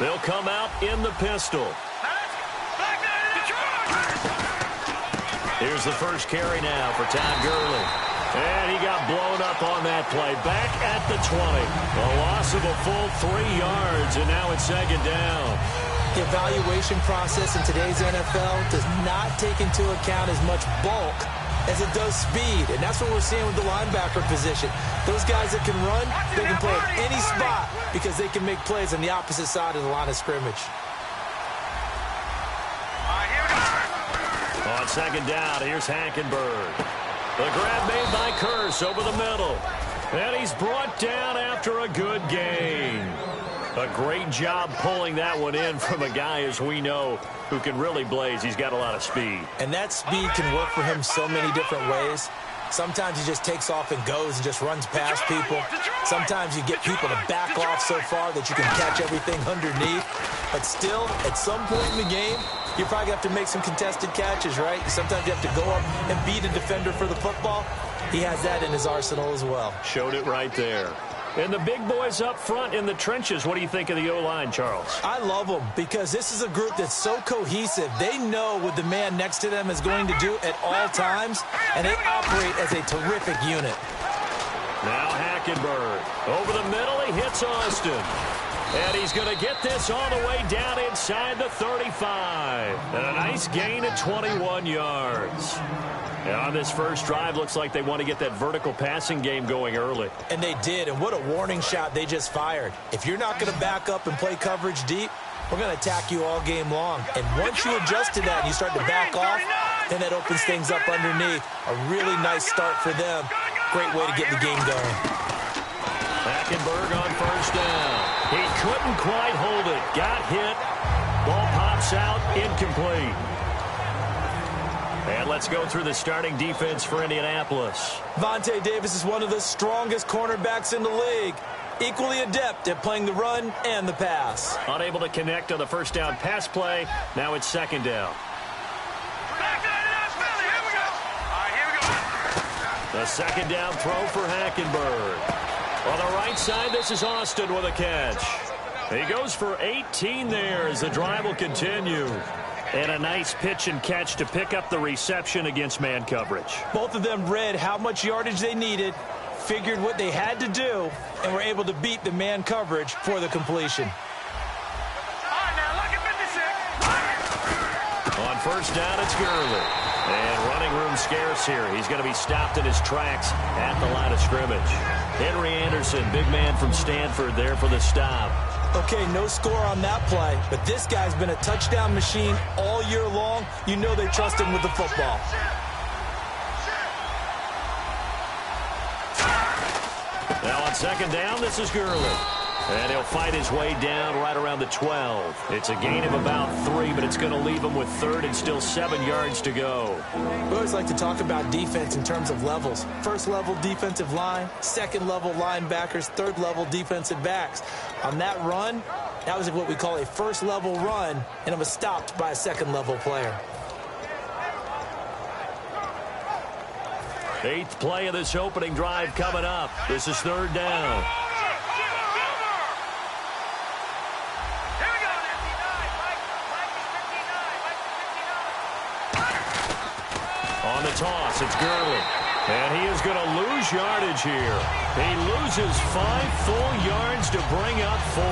They'll come out in the pistol. Here's the first carry now for Todd Gurley. And he got blown up on that play. Back at the 20. A loss of a full 3 yards, and now it's second down. The evaluation process in today's NFL does not take into account as much bulk as it does speed, and that's what we're seeing with the linebacker position. Those guys that can run, they can play at any spot because they can make plays on the opposite side of the line of scrimmage. On second down, here's Hackenberg. The grab made by Curse over the middle. And he's brought down after a good gain. A great job pulling that one in from a guy, as we know, who can really blaze. He's got a lot of speed. And that speed can work for him so many different ways. Sometimes he just takes off and goes and just runs past people. Sometimes you get people to back off so far that you can catch everything underneath. But still, at some point in the game, you probably have to make some contested catches, right? Sometimes you have to go up and beat a defender for the football. He has that in his arsenal as well. Showed it right there. And the big boys up front in the trenches, what do you think of the O-line, Charles? I love them because this is a group that's so cohesive. They know what the man next to them is going to do at all times, and they operate as a terrific unit. Now Hackenberg. Over the middle, he hits Austin. And he's going to get this all the way down inside the 35. And a nice gain of 21 yards. And on this first drive, looks like they want to get that vertical passing game going early. And they did, and what a warning shot they just fired. If you're not going to back up and play coverage deep, we're going to attack you all game long. And once you adjust to that and you start to back off, then that opens things up underneath. A really nice start for them. Great way to get the game going. Hackenberg on first down. He couldn't quite hold it. Got hit. Ball pops out. Incomplete. And let's go through the starting defense for Indianapolis. Vontae Davis is one of the strongest cornerbacks in the league. Equally adept at playing the run and the pass. Unable to connect on the first down pass play. Now it's second down. The second down throw for Hackenberg. On the right side, this is Austin with a catch. He goes for 18 there as the drive will continue. And a nice pitch and catch to pick up the reception against man coverage. Both of them read how much yardage they needed, figured what they had to do, and were able to beat the man coverage for the completion. On first down, it's Gurley. And running room scarce here. He's going to be stopped in his tracks at the line of scrimmage. Henry Anderson, big man from Stanford, there for the stop. Okay, no score on that play, but this guy's been a touchdown machine all year long. You know they trust him with the football. Now on second down, this is Gurley. And he'll fight his way down right around the 12. It's a gain of about 3, but it's going to leave him with third and still 7 yards to go. We always like to talk about defense in terms of levels. First level defensive line, second level linebackers, third level defensive backs. On that run, that was what we call a first level run, and it was stopped by a second level player. 8th play of this opening drive coming up. This is third down. On the toss, it's Gurley. And he is going to lose yardage here. He loses 5 full yards to bring up 4.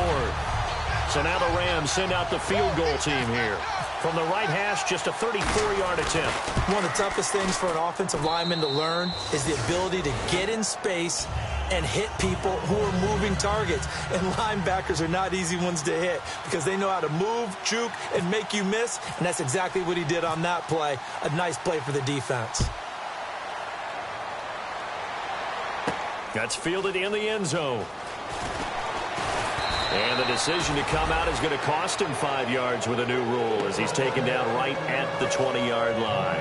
So now the Rams send out the field goal team here. From the right hash, just a 34-yard attempt. One of the toughest things for an offensive lineman to learn is the ability to get in space and hit people who are moving targets. And linebackers are not easy ones to hit because they know how to move, juke, and make you miss. And that's exactly what he did on that play. A nice play for the defense. That's fielded in the end zone. And the decision to come out is going to cost him 5 yards with a new rule as he's taken down right at the 20-yard line.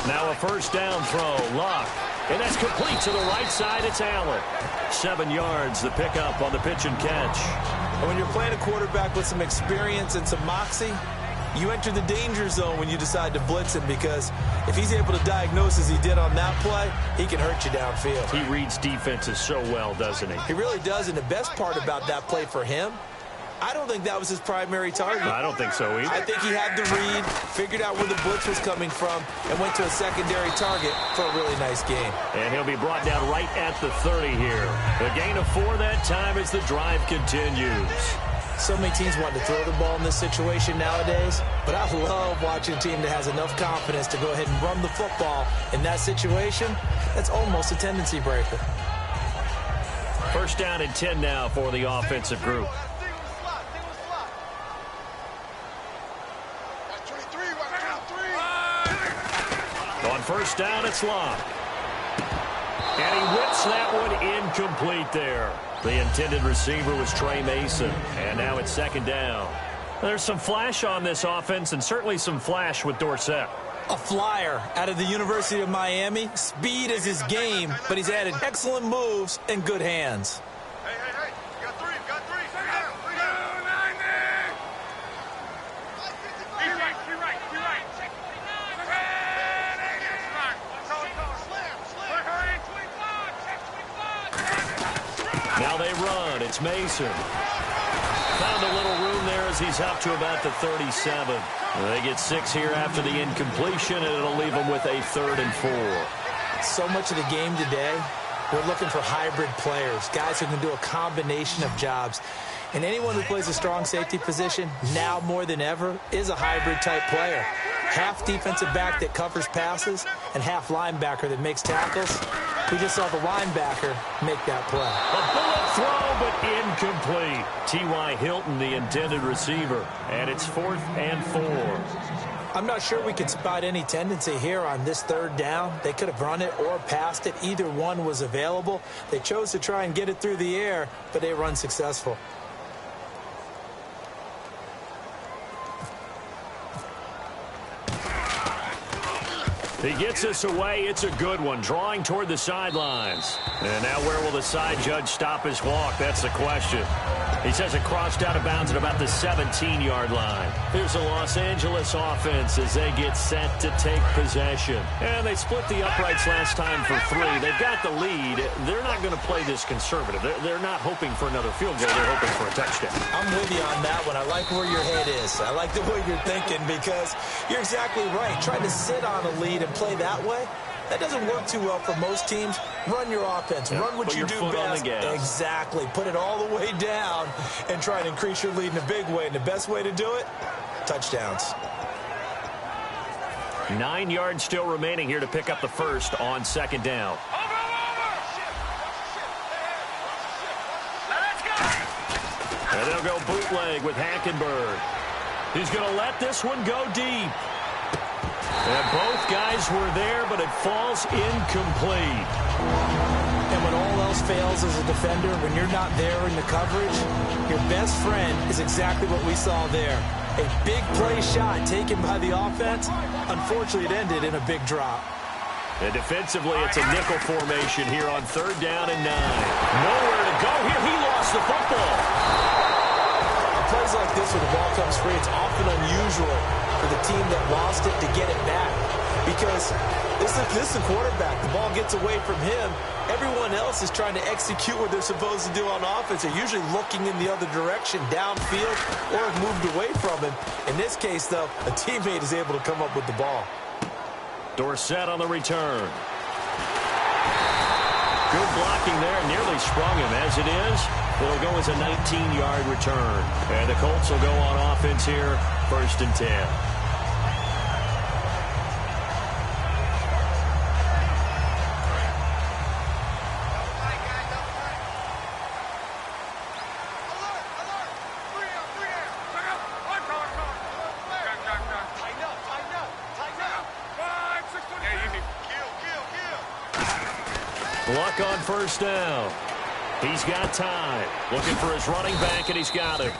Now a first down throw. Luck. And that's complete to the right side. It's Allen. 7 yards, the pickup on the pitch and catch. And when you're playing a quarterback with some experience and some moxie, you enter the danger zone when you decide to blitz him, because if he's able to diagnose as he did on that play, he can hurt you downfield. He reads defenses so well, doesn't he? He really does, and the best part about that play for him, I don't think that was his primary target. I don't think so either. I think he had the read, figured out where the blitz was coming from, and went to a secondary target for a really nice game. And he'll be brought down right at the 30 here. A gain of 4 that time as the drive continues. So many teams want to throw the ball in this situation nowadays, but I love watching a team that has enough confidence to go ahead and run the football in that situation. That's almost a tendency breaker. First down and 10 now for the offensive group. On first down, it's Locke. And he whips that one incomplete there. The intended receiver was Trey Mason. And now it's second down. There's some flash on this offense, and certainly some flash with Dorsett. A flyer out of the University of Miami. Speed is his game, but he's added excellent moves and good hands. Hey, you got three. Three down. Be right. Now they run. It's Mason. Found a little room there as he's up to about the 37. They get 6 here after the incompletion, and it'll leave them with a 3rd and 4. So much of the game today, we're looking for hybrid players, guys who can do a combination of jobs. And anyone who plays a strong safety position, now more than ever, is a hybrid-type player. Half defensive back that covers passes and half linebacker that makes tackles. We just saw the linebacker make that play. A bullet throw, but incomplete. T.Y. Hilton, the intended receiver, and it's 4th and 4. I'm not sure we could spot any tendency here on this 3rd down. They could have run it or passed it. Either one was available. They chose to try and get it through the air, but they were unsuccessful. He gets us away. It's a good one. Drawing toward the sidelines. And now where will the side judge stop his walk? That's the question. He says it crossed out of bounds at about the 17-yard line. Here's the Los Angeles offense as they get set to take possession. And they split the uprights last time for 3. They've got the lead. They're not going to play this conservative. They're not hoping for another field goal. They're hoping for a touchdown. I'm with you on that one. I like where your head is. I like the way you're thinking, because you're exactly right. Trying to sit on a lead and play that way, that doesn't work too well for most teams. Run your offense. Run what you do best. Exactly. Put it all the way down and try and increase your lead in a big way. And the best way to do it, touchdowns. 9 yards still remaining here to pick up the first on second down. And they'll go bootleg with Hackenberg. He's going to let this one go deep. And both guys were there, but it falls incomplete. And when all else fails as a defender, when you're not there in the coverage, your best friend is exactly what we saw there. A big play shot taken by the offense. Unfortunately, it ended in a big drop. And defensively, it's a nickel formation here on 3rd down and 9. Nowhere to go here. He lost the football. On plays like this, when the ball comes free, it's often unusual for the team that lost it to get it back, because this is the quarterback. The ball gets away from him. Everyone else is trying to execute what they're supposed to do on offense. They're usually looking in the other direction, downfield, or have moved away from him. In this case, though, a teammate is able to come up with the ball. Dorsett on the return. Good blocking there. Nearly sprung him. As it is, it'll go as a 19-yard return. And the Colts will go on offense here, 1st and 10. Luck on first down. He's got time. Looking for his running back, and he's got him.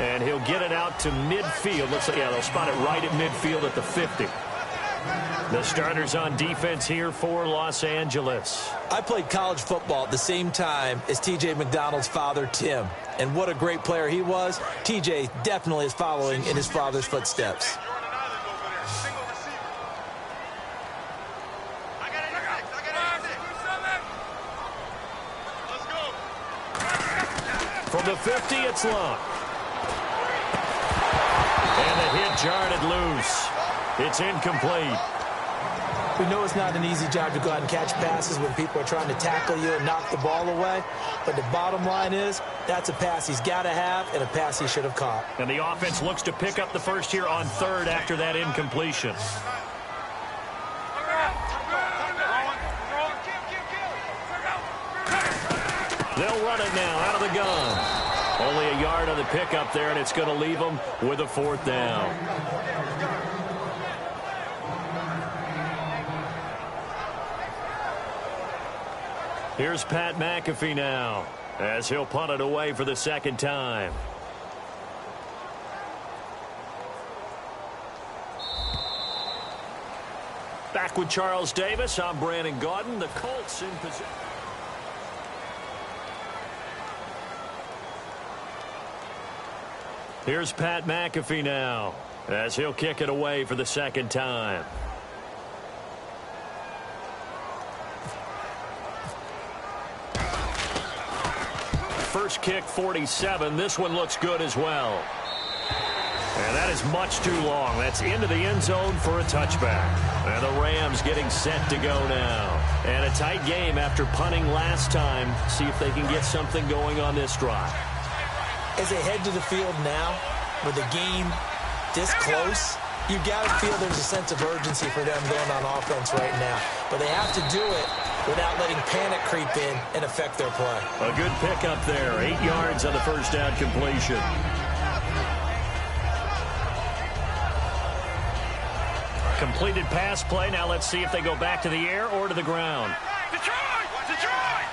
And he'll get it out to midfield. Looks like, yeah, they'll spot it right at midfield at the 50. The starters on defense here for Los Angeles. I played college football at the same time as T.J. McDonald's father, Tim. And what a great player he was. T.J. definitely is following in his father's footsteps. From the 50, it's Luck. And the hit jarred it loose. It's incomplete. We know it's not an easy job to go out and catch passes when people are trying to tackle you and knock the ball away. But the bottom line is, that's a pass he's got to have and a pass he should have caught. And the offense looks to pick up the first here on third after that incompletion. They'll run it now out of the gun. Only a yard on the pickup there, and it's going to leave them with a fourth down. Here's Pat McAfee now, as he'll punt it away for the second time. Back with Charles Davis, I'm Brandon Gaudin. The Colts in position. Here's Pat McAfee now, as he'll kick it away for the second time. First kick, 47. This one looks good as well. And that is much too long. That's into the end zone for a touchback. And the Rams getting set to go now. And a tight game after punting last time. See if they can get something going on this drive. As they head to the field now, with the game this close, you've got to feel there's a sense of urgency for them going on offense right now. But they have to do it without letting panic creep in and affect their play. A good pickup there. 8 yards on the first down completion. Completed pass play. Now let's see if they go back to the air or to the ground. Detroit! Detroit!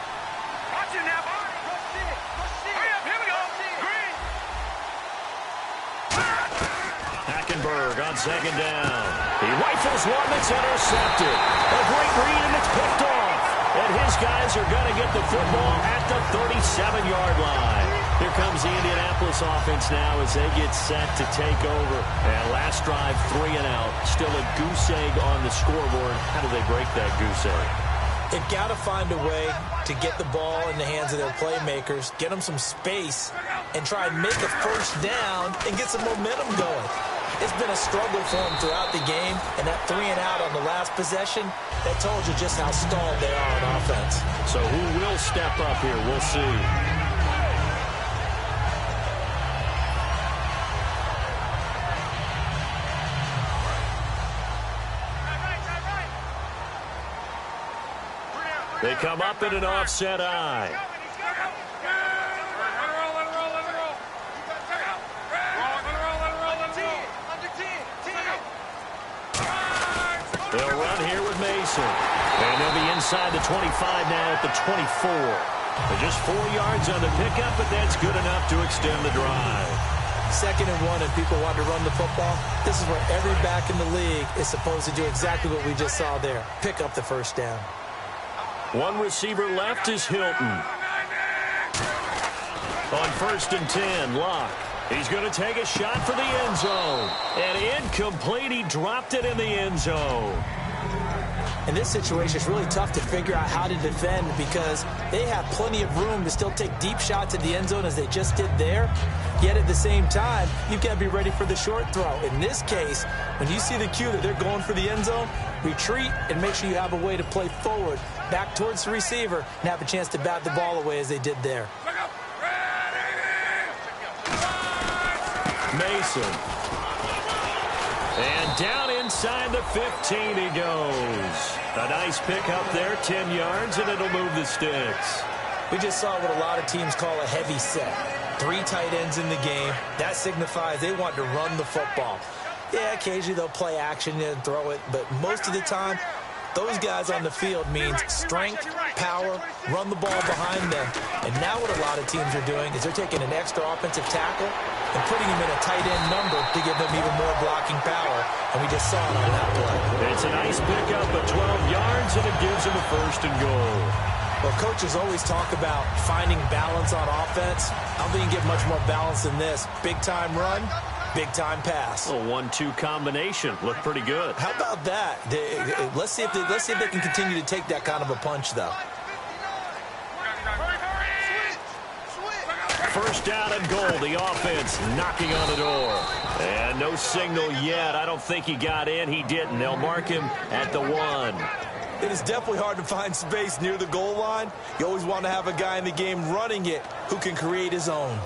Watch it now. Hurry up, here we go. Green. Hackenberg on second down. He rifles one that's intercepted. A great read, and it's picked off. And his guys are going to get the football at the 37-yard line. Here comes the Indianapolis offense now as they get set to take over. And last drive, 3 and out. Still a goose egg on the scoreboard. How do they break that goose egg? They've got to find a way to get the ball in the hands of their playmakers, get them some space, and try and make a first down and get some momentum going. It's been a struggle for them throughout the game, and that 3 and out on the last possession, that told you just how stalled they are on offense. So who will step up here? We'll see. They come up in an offset eye. They'll run here with Mason. And they'll be inside the 25 now at the 24. And just 4 yards on the pickup, but that's good enough to extend the drive. 2nd and 1 and people want to run the football. This is where every back in the league is supposed to do exactly what we just saw there. Pick up the first down. One receiver left is Hilton. On 1st and 10, Locke. He's going to take a shot for the end zone. And incomplete. He dropped it in the end zone. In this situation, it's really tough to figure out how to defend because they have plenty of room to still take deep shots at the end zone as they just did there. Yet at the same time, you've got to be ready for the short throw. In this case, when you see the cue that they're going for the end zone, retreat and make sure you have a way to play forward, back towards the receiver, and have a chance to bat the ball away as they did there. Mason. And down inside the 15 he goes. A nice pickup there, 10 yards, and it'll move the sticks. We just saw what a lot of teams call a heavy set. 3 tight ends in the game. That signifies they want to run the football. Yeah, occasionally they'll play action and throw it, but most of the time, those guys on the field means strength, power, run the ball behind them. And now what a lot of teams are doing is they're taking an extra offensive tackle and putting him in a tight end number to give them even more blocking power, and we just saw it on that play. It's a nice pickup of 12 yards, and it gives him a 1st and goal. Well, coaches always talk about finding balance on offense. I don't think you get much more balance than this. Big-time run, big-time pass. A 1-2 combination. Looked pretty good. How about that? Let's see if they can continue to take that kind of a punch, though. 1st down and goal. The offense knocking on the door. And no signal yet. I don't think he got in. He didn't. They'll mark him at the 1. It is definitely hard to find space near the goal line. You always want to have a guy in the game running it who can create his own.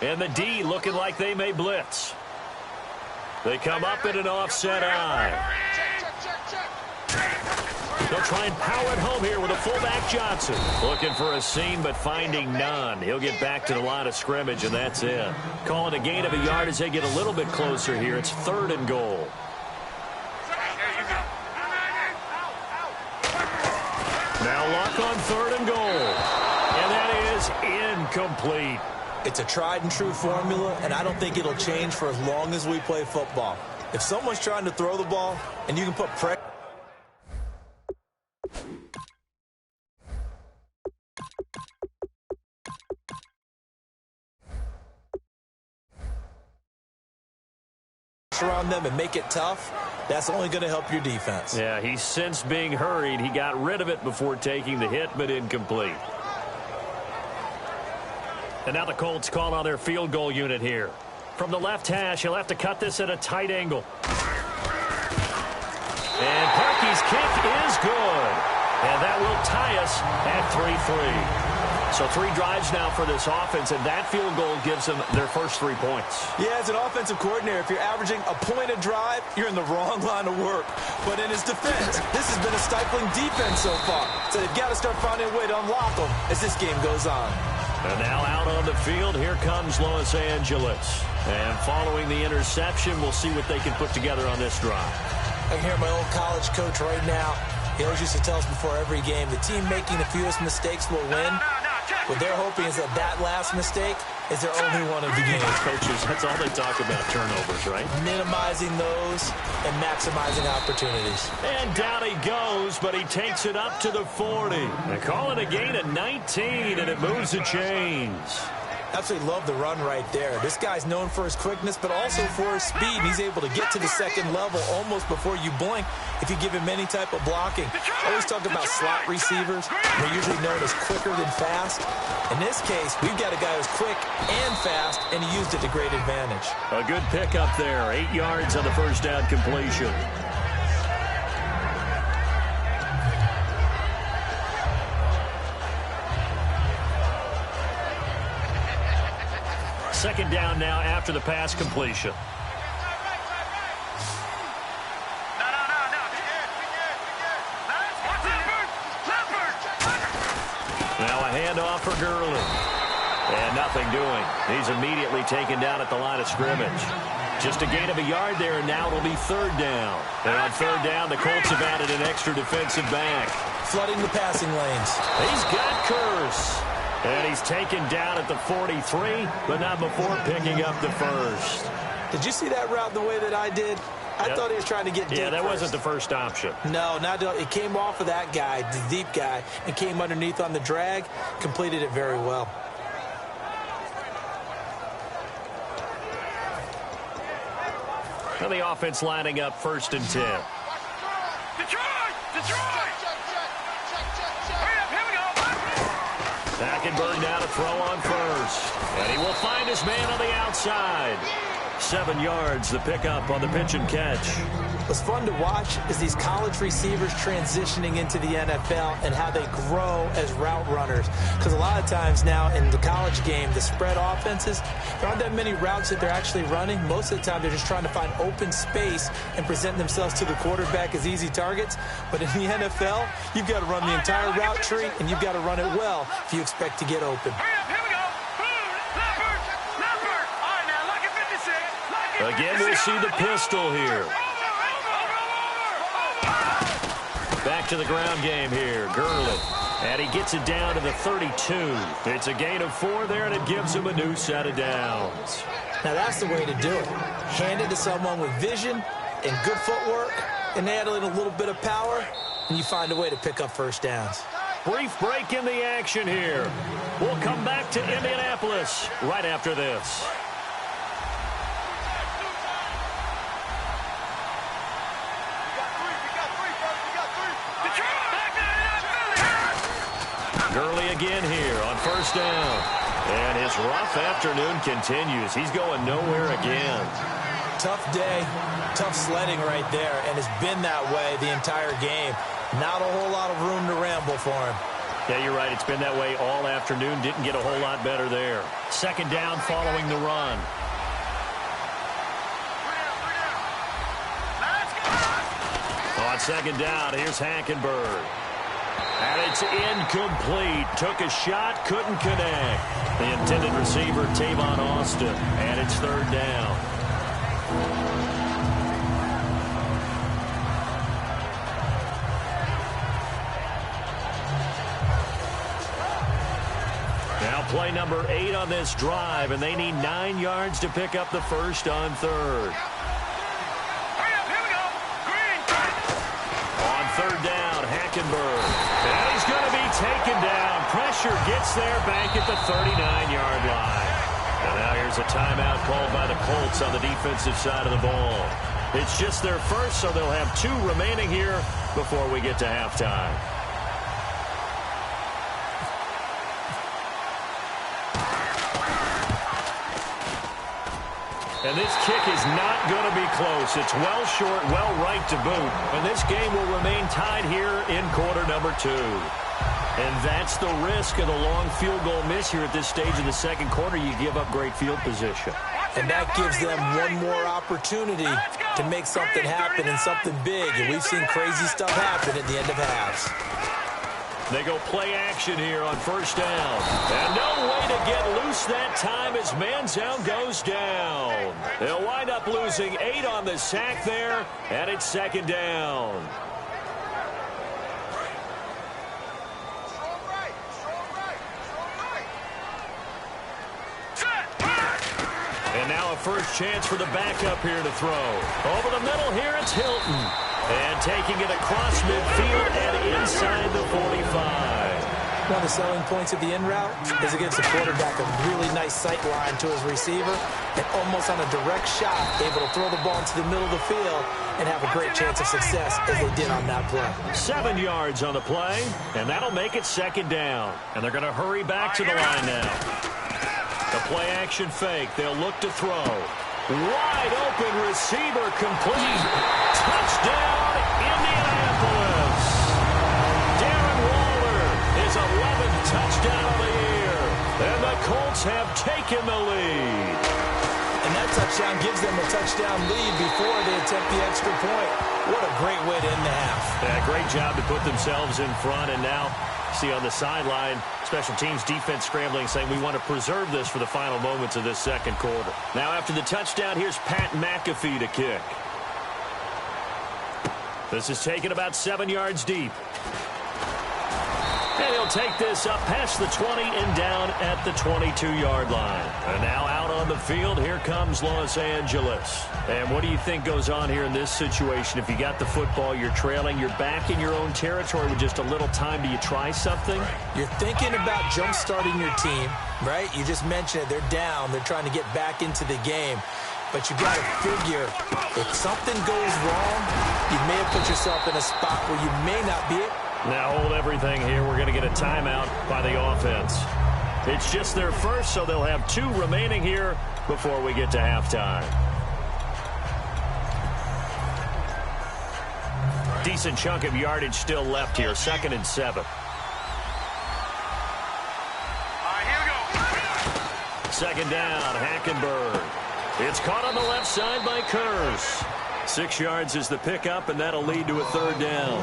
And the D looking like they may blitz. They come up in an offset eye. They'll try and power it home here with a fullback Johnson. Looking for a seam, but finding none. He'll get back to the line of scrimmage, and that's it. Calling a gain of a yard as they get a little bit closer here. It's 3rd and goal. Now Luck on 3rd and goal. And that is incomplete. It's a tried-and-true formula, and I don't think it'll change for as long as we play football. If someone's trying to throw the ball and you can put pressure around them and make it tough, that's only going to help your defense. Yeah, he's since being hurried. He got rid of it before taking the hit, but incomplete. And now the Colts call on their field goal unit here. From the left hash, he'll have to cut this at a tight angle. And Parkey's kick is good. And that will tie us at 3-3. So 3 drives now for this offense, and that field goal gives them their first 3 points. Yeah, as an offensive coordinator, if you're averaging a point a drive, you're in the wrong line of work. But in his defense, this has been a stifling defense so far. So they've got to start finding a way to unlock them as this game goes on. And now out on the field, here comes Los Angeles. And following the interception, we'll see what they can put together on this drive. I can hear my old college coach right now. He always used to tell us before every game, the team making the fewest mistakes will win. What they're hoping is that last mistake is their only one of the game. Coaches, that's all they talk about, turnovers, right? Minimizing those and maximizing opportunities. And down he goes, but he takes it up to the 40. They call it a gain of 19, and it moves the chains. Absolutely love the run right there. This guy's known for his quickness, but also for his speed. And he's able to get to the second level almost before you blink if you give him any type of blocking. I always talk about slot receivers. They're usually known as quicker than fast. In this case, we've got a guy who's quick and fast, and he used it to great advantage. A good pickup there. 8 yards on the first down completion. Second down now after the pass completion. Now a handoff for Gurley. And nothing doing. He's immediately taken down at the line of scrimmage. Just a gain of a yard there, and now it'll be 3rd down. And on 3rd down, the Colts have added an extra defensive back. Flooding the passing lanes. He's got Curse. And he's taken down at the 43, but not before picking up the first. Did you see that route the way that I did? I thought he was trying to get deep. Yeah, that first. wasn't the first option. No, it came off of that guy, the deep guy, and came underneath on the drag, completed it very well. Now the offense lining up 1st and 10. Hackenberg now to throw on 1st. And he will find his man on the outside. 7 yards, the pickup on the pitch and catch. What's fun to watch is these college receivers transitioning into the NFL and how they grow as route runners. Because a lot of times now in the college game, the spread offenses, there aren't that many routes that they're actually running. Most of the time, they're just trying to find open space and present themselves to the quarterback as easy targets. But in the NFL, you've got to run the entire route tree, and you've got to run it well if you expect to get open. Again, we'll see the pistol here. Back to the ground game here. Gurley. And he gets it down to the 32. It's a gain of 4 there, and it gives him a new set of downs. Now that's the way to do it. Hand it to someone with vision and good footwork, and add in a little bit of power, and you find a way to pick up first downs. Brief break in the action here. We'll come back to Indianapolis right after this. Gurley again here on first down. And his rough afternoon continues. He's going nowhere again. Tough day, tough sledding right there, and it's been that way the entire game. Not a whole lot of room to ramble for him. Yeah, you're right. It's been that way all afternoon. Didn't get a whole lot better there. Second down following the run. On second down, here's Hackenberg. And it's incomplete. Took a shot, couldn't connect. The intended receiver, Tavon Austin. And it's third down. Now play number 8 on this drive, and they need 9 yards to pick up the first on third. On third down, Hackenberg. And he's going to be taken down. Pressure gets there back at the 39-yard line. And now here's a timeout called by the Colts on the defensive side of the ball. It's just their first, so they'll have 2 remaining here before we get to halftime. And this kick is not going to be close. It's well short, well right to boot. And this game will remain tied here in quarter number 2. And that's the risk of the long field goal miss here at this stage of the second quarter. You give up great field position. And that gives them one more opportunity to make something happen and something big. And we've seen crazy stuff happen at the end of halves. They go play action here on first down. And no way to get loose that time as Manziel goes down. They'll wind up losing 8 on the sack there, and it's second down. And now a first chance for the backup here to throw. Over the middle here, it's Hilton. And taking it across midfield and inside the 45. One of the selling points of the in route is it gives the quarterback a really nice sight line to his receiver and almost on a direct shot able to throw the ball into the middle of the field and have a great chance of success as they did on that play. 7 yards on the play, and that'll make it second down. And they're going to hurry back to the line now. The play action fake. They'll look to throw. Wide open receiver complete. Touchdown, Indianapolis. Darren Waller, his 11th touchdown of the year. And the Colts have taken the lead. And that touchdown gives them a touchdown lead before they attempt the extra point. What a great way to end the half. Yeah, great job to put themselves in front. And now, see on the sideline, special teams defense scrambling, saying we want to preserve this for the final moments of this second quarter. Now after the touchdown, here's Pat McAfee to kick. This is taken about 7 yards deep. And he'll take this up past the 20 and down at the 22-yard line. And now out on the field, here comes Los Angeles. And what do you think goes on here in this situation? If you got the football, you're trailing, you're back in your own territory with just a little time. Do you try something? You're thinking about jump-starting your team, right? You just mentioned it. They're down. They're trying to get back into the game. But you got to figure, if something goes wrong, you may have put yourself in a spot where you may not be it. Now hold everything here. We're going to get a timeout by the offense. It's just their first, so they'll have 2 remaining here before we get to halftime. Decent chunk of yardage still left here. 2nd and 7. Second down, Hackenberg. It's caught on the left side by Kurz. 6 yards is the pickup, and that'll lead to a third down.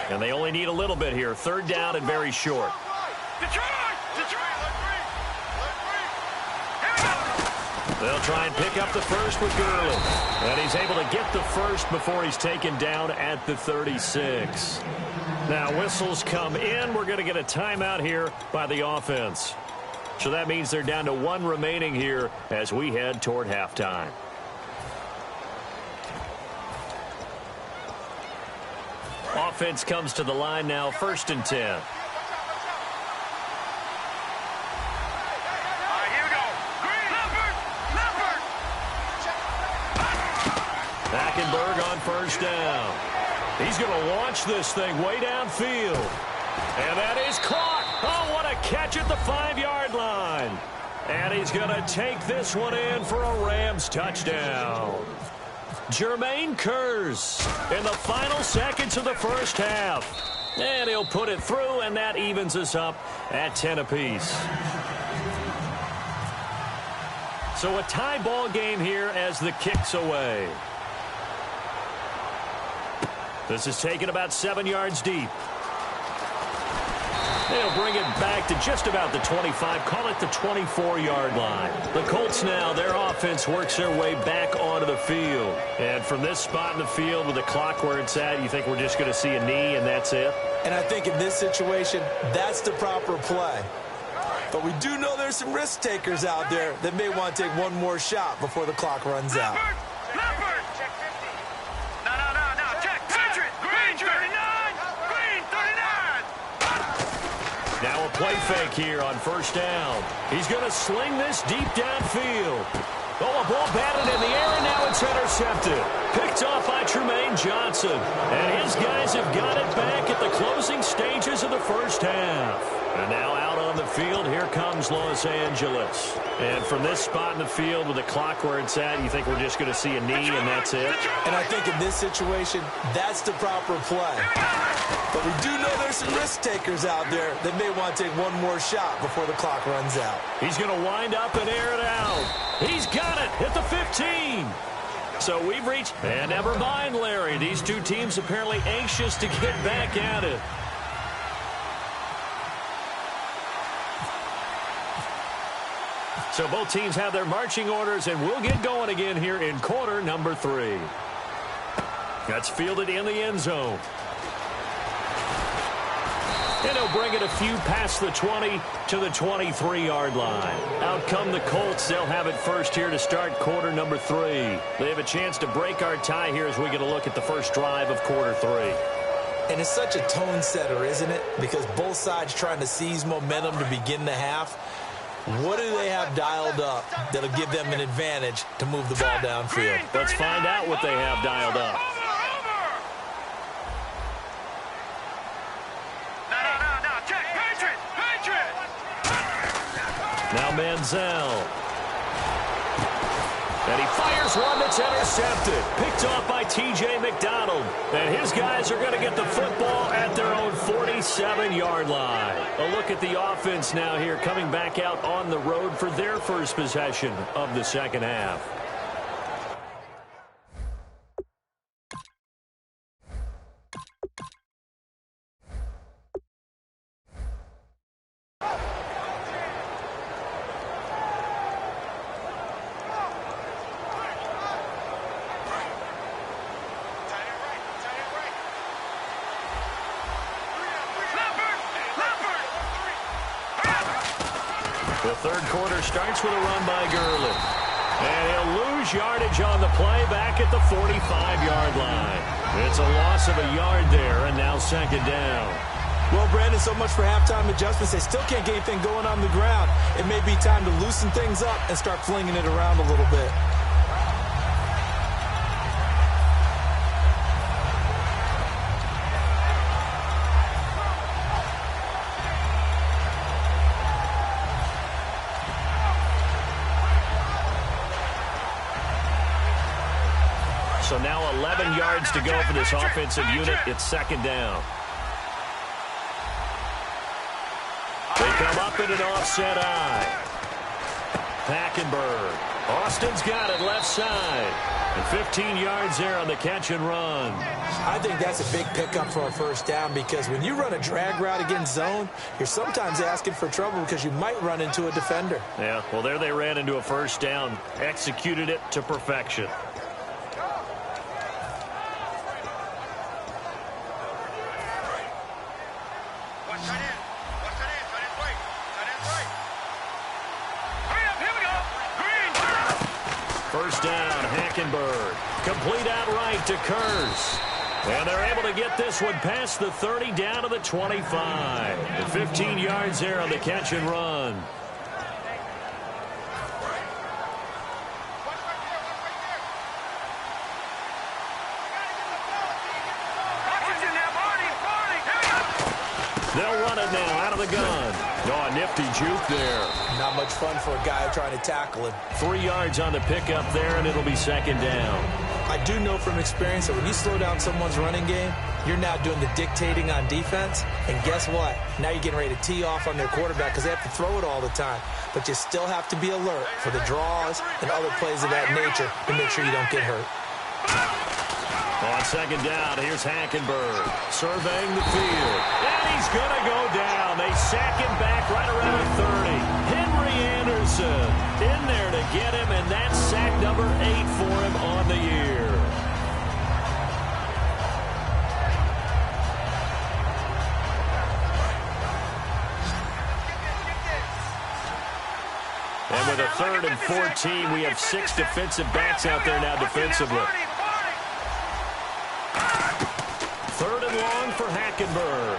And they only need a little bit here. Third down and very short. Detroit! They'll try and pick up the first with Gurley. And he's able to get the first before he's taken down at the 36. Now, whistles come in. We're going to get a timeout here by the offense. So that means they're down to one remaining here as we head toward halftime. Offense comes to the line now, 1st and 10. Hackenberg on 1st down. He's going to launch this thing way downfield. And that is caught. Oh, what a catch at the 5-yard line. And he's going to take this one in for a Rams touchdown. Jermaine Kearse in the final seconds of the first half. And he'll put it through, and that evens us up at 10 apiece. So a tie ball game here as the kick's away. This is taken about 7 yards deep. They'll bring it back to just about the 25, call it the 24-yard line. The Colts now, their offense works their way back onto the field. And from this spot in the field with the clock where it's at, you think we're just going to see a knee and that's it? And I think in this situation, that's the proper play. But we do know there's some risk takers out there that may want to take one more shot before the clock runs out. Now a play fake here on 1st down. He's going to sling this deep downfield. Oh, a ball batted in the air, and now it's intercepted. Picked off by Tremaine Johnson. And his guys have got it back at the closing stages of the first half. And now out on the field, here comes Los Angeles. And from this spot in the field with the clock where it's at, you think we're just going to see a knee and that's it? And I think in this situation, that's the proper play. But we do know there's some risk takers out there that may want to take one more shot before the clock runs out. He's going to wind up and air it out. He's got it at the 15. So we've reached, and never mind, Larry. These two teams apparently anxious to get back at it. So both teams have their marching orders, and we'll get going again here in quarter number 3. That's fielded in the end zone. And he'll bring it a few past the 20 to the 23-yard line. Out come the Colts. They'll have it first here to start quarter number 3. They have a chance to break our tie here as we get a look at the first drive of quarter 3. And it's such a tone setter, isn't it? Because both sides trying to seize momentum to begin the half. What do they have dialed up that'll give them an advantage to move the ball downfield? Let's find out what they have dialed up. Now Manziel. And he fires one that's intercepted. Picked off by T.J. McDonald. And his guys are going to get the football at their own 47-yard line. A look at the offense now here coming back out on the road for their first possession of the second half. The third quarter starts with a run by Gurley. And he'll lose yardage on the play back at the 45-yard line. It's a loss of a yard there, and now second down. Well, Brandon, so much for halftime adjustments. They still can't get anything going on the ground. It may be time to loosen things up and start flinging it around a little bit. So now 11 yards to go for this offensive unit. It's second down. They come up in an offset eye. Hackenberg. Austin's got it left side. And 15 yards there on the catch and run. I think that's a big pickup for a first down because when you run a drag route against zone, you're sometimes asking for trouble because you might run into a defender. Yeah, well, there they ran into a first down. Executed it to perfection. First down, Hackenberg. Complete outright to Kurz. And they're able to get this one past the 30 down to the 25. And 15 yards there on the catch and run. They'll run it now out of the gun. Oh, a nifty juke there. Not much fun for a guy trying to tackle him. 3 yards on the pickup there, and it'll be second down. I do know from experience that when you slow down someone's running game, you're now doing the dictating on defense. And guess what? Now you're getting ready to tee off on their quarterback because they have to throw it all the time. But you still have to be alert for the draws and other plays of that nature to make sure you don't get hurt. On second down, here's Hackenberg surveying the field. And he's going to go down. They sack him back right around the 30. Henry Anderson in there to get him, and that's sack number 8 for him on the year. And with a 3rd and 14, we have 6 defensive backs out there now defensively. 3rd and long for Hackenberg.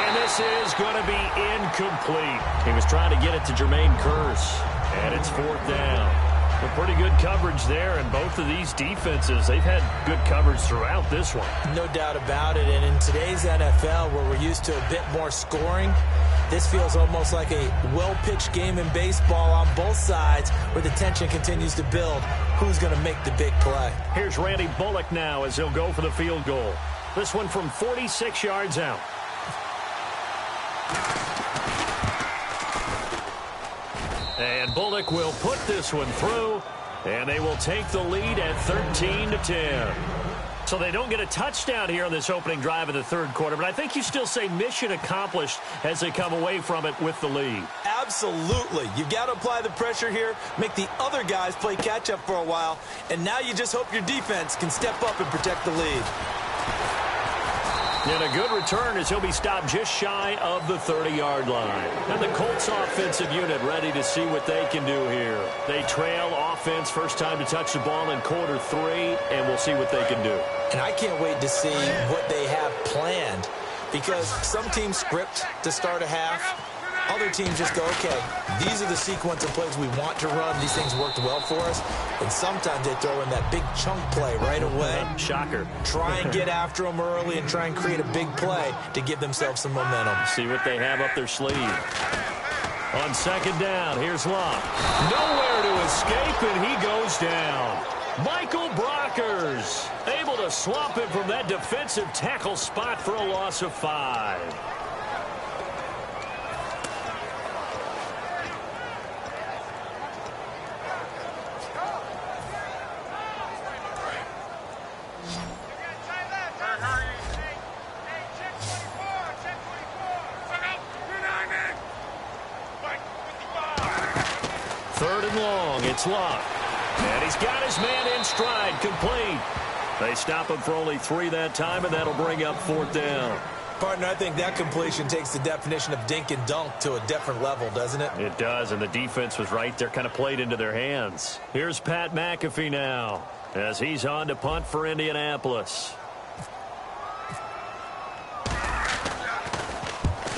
And this is going to be incomplete. He was trying to get it to Jermaine Kearse. And it's 4th down. Well, pretty good coverage there, and both of these defenses, they've had good coverage throughout this one. No doubt about it. And in today's NFL, where we're used to a bit more scoring, this feels almost like a well-pitched game in baseball on both sides where the tension continues to build. Who's going to make the big play? Here's Randy Bullock now as he'll go for the field goal. This one from 46 yards out. And Bullock will put this one through, and they will take the lead at 13-10. So they don't get a touchdown here on this opening drive in the 3rd quarter, but I think you still say mission accomplished as they come away from it with the lead. Absolutely. You've got to apply the pressure here, make the other guys play catch-up for a while, and now you just hope your defense can step up and protect the lead. And a good return as he'll be stopped just shy of the 30-yard line. And the Colts offensive unit ready to see what they can do here. They trail offense, first time to touch the ball in quarter 3, and we'll see what they can do. And I can't wait to see what they have planned, because some teams script to start a half. Other teams just go, okay, these are the sequence of plays we want to run. These things worked well for us. And sometimes they throw in that big chunk play right away. Shocker. Try and get after them early and try and create a big play to give themselves some momentum. See what they have up their sleeve. On second down, here's Locke. Nowhere to escape, and he goes down. Michael Brockers able to swamp him from that defensive tackle spot for a loss of 5. Third and long, it's Locke. And he's got his man in stride, complete. They stop him for only 3 that time, and that'll bring up 4th down. Partner, I think that completion takes the definition of dink and dunk to a different level, doesn't it? It does, and the defense was right there, kind of played into their hands. Here's Pat McAfee now, as he's on to punt for Indianapolis.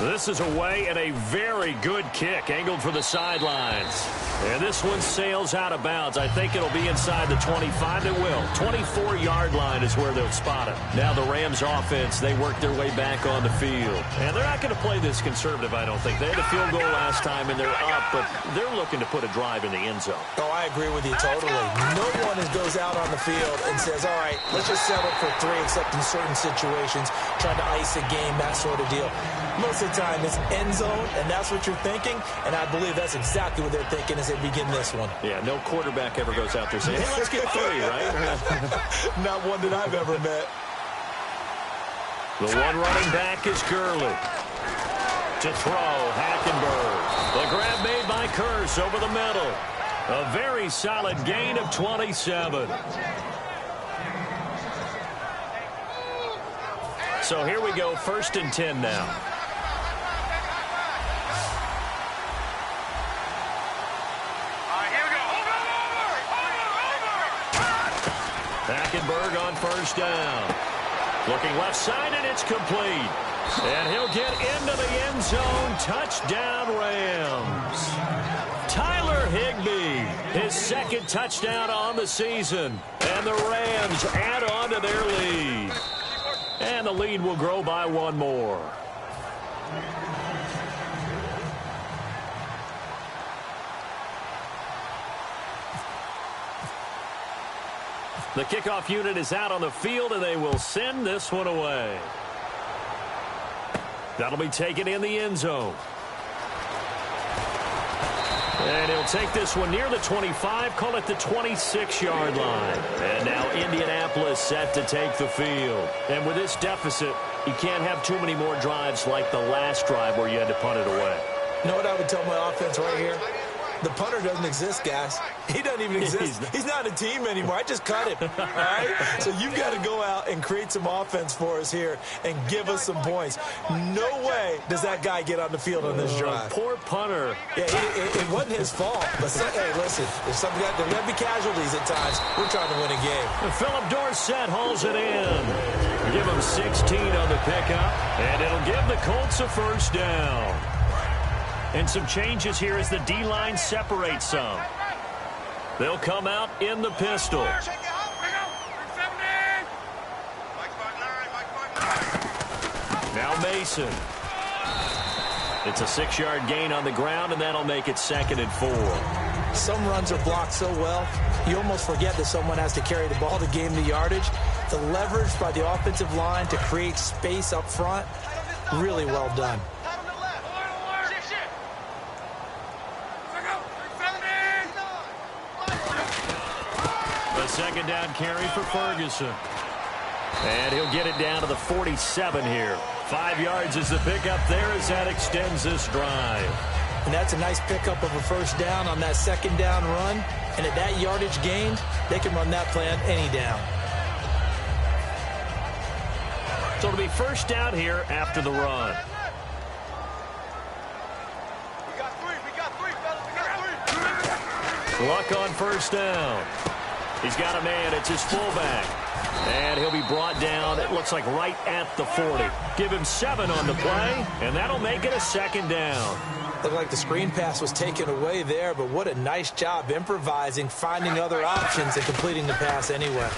This is away and a very good kick, angled for the sidelines. And this one sails out of bounds. I think it'll be inside the 25. It will. 24-yard line is where they'll spot it. Now the Rams offense, they work their way back on the field. And they're not going to play this conservative, I don't think. They had a field goal last time, and they're up, but they're looking to put a drive in the end zone. Oh, I agree with you totally. No one goes out on the field and says, all right, let's just settle for 3, except in certain situations, trying to ice a game, that sort of deal. Most of the time, it's end zone, and that's what you're thinking, and I believe that's exactly what they're thinking as they they begin this one. Yeah, no quarterback ever goes out there saying, hey, let's get 3, right? Not one that I've ever met. The one running back is Gurley. To throw, Hackenberg. The grab made by Curse over the middle. A very solid gain of 27. So here we go, 1st and 10 now. Hackenberg on 1st down. Looking left side, and it's complete. And he'll get into the end zone. Touchdown, Rams. Tyler Higbee, his 2nd touchdown on the season. And the Rams add on to their lead. And the lead will grow by 1 more. The kickoff unit is out on the field, and they will send this one away. That'll be taken in the end zone. And he'll take this one near the 25, call it the 26-yard line. And now Indianapolis set to take the field. And with this deficit, you can't have too many more drives like the last drive where you had to punt it away. You know what I would tell my offense right here? The punter doesn't exist, guys. He doesn't even exist. He's not a team anymore. I just cut him, all right? So you've got to go out and create some offense for us here and give us some points. No way does that guy get on the field on this drive. Poor punter. Yeah, it wasn't his fault. But hey, listen, there's going to be casualties at times. We're trying to win a game. Philip Dorsett hauls it in. Give him 16 on the pickup, and it'll give the Colts a 1st down. And some changes here as the D-line separates some. They'll come out in the pistol. Now Mason. It's a 6-yard gain on the ground, and that'll make it 2nd and 4. Some runs are blocked so well, you almost forget that someone has to carry the ball to gain the yardage. The leverage by the offensive line to create space up front, really well done. A 2nd down carry for Ferguson. And he'll get it down to the 47 here. 5 yards is the pickup there as that extends this drive. And that's a nice pickup of a 1st down on that 2nd down run. And at that yardage gained, they can run that play on any down. So it'll be 1st down here after the run. Luck on 1st down. He's got a man. It's his fullback. And he'll be brought down, it looks like right at the 40. Give him 7 on the play, and that'll make it a 2nd down. Looked like the screen pass was taken away there, but what a nice job improvising, finding other options, and completing the pass anyway.